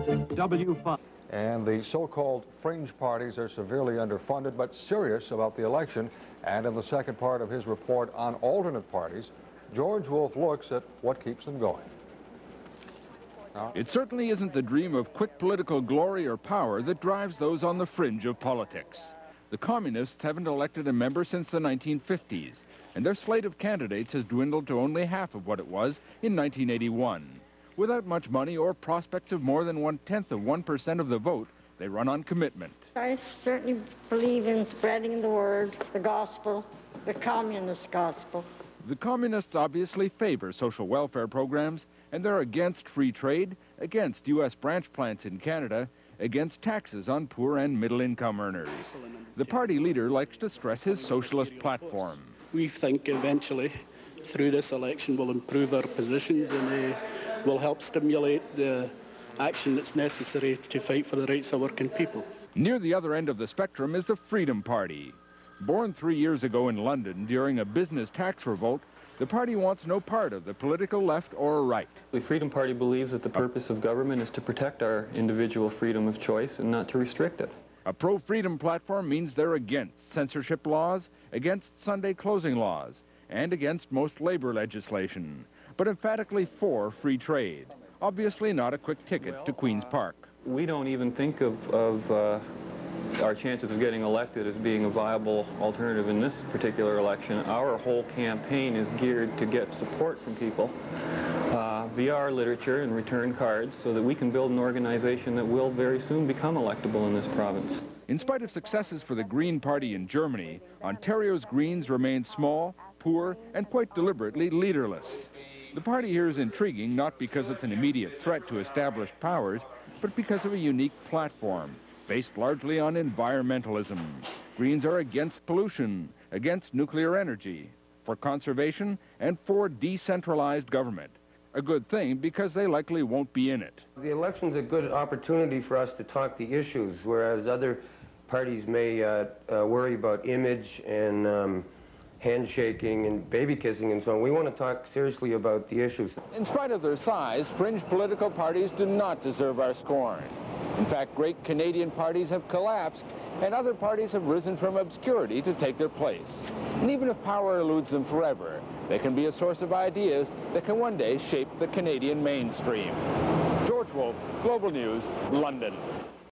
W5. And the so-called fringe parties are severely underfunded, but serious about the election. And in the second part of his report on alternate parties, George Wolfe looks at what keeps them going. It certainly isn't the dream of quick political glory or power that drives those on the fringe of politics. The communists haven't elected a member since the 1950s, and their slate of candidates has dwindled to only half of what it was in 1981. Without much money or prospects of more than 0.1% of the vote, they run on commitment. I certainly believe in spreading the word, the gospel, the communist gospel. The communists obviously favor social welfare programs, and they're against free trade, against U.S. branch plants in Canada, against taxes on poor and middle-income earners. The party leader likes to stress his socialist platform. We think eventually, through this election, we'll improve our positions and will help stimulate the action that's necessary to fight for the rights of working people. Near the other end of the spectrum is the Freedom Party. Born 3 years ago in London during a business tax revolt, the party wants no part of the political left or right. The Freedom Party believes that the purpose of government is to protect our individual freedom of choice and not to restrict it. A pro-freedom platform means they're against censorship laws, against Sunday closing laws, and against most labor legislation, but emphatically for free trade. Obviously not a quick ticket to Queen's Park. We don't even think of our chances of getting elected as being a viable alternative in this particular election. Our whole campaign is geared to get support from people via our literature and return cards so that we can build an organization that will very soon become electable in this province. In spite of successes for the Green Party in Germany, Ontario's Greens remain small, poor, and quite deliberately leaderless. The party here is intriguing not because it's an immediate threat to established powers, but because of a unique platform, based largely on environmentalism. Greens are against pollution, against nuclear energy, for conservation, and for decentralized government. A good thing because they likely won't be in it. The election's a good opportunity for us to talk the issues, whereas other parties may worry about image and handshaking and baby kissing and so on. We want to talk seriously about the issues. In spite of their size, fringe political parties do not deserve our scorn. In fact, great Canadian parties have collapsed, and other parties have risen from obscurity to take their place. And even if power eludes them forever, they can be a source of ideas that can one day shape the Canadian mainstream. George Wolfe, Global News, London.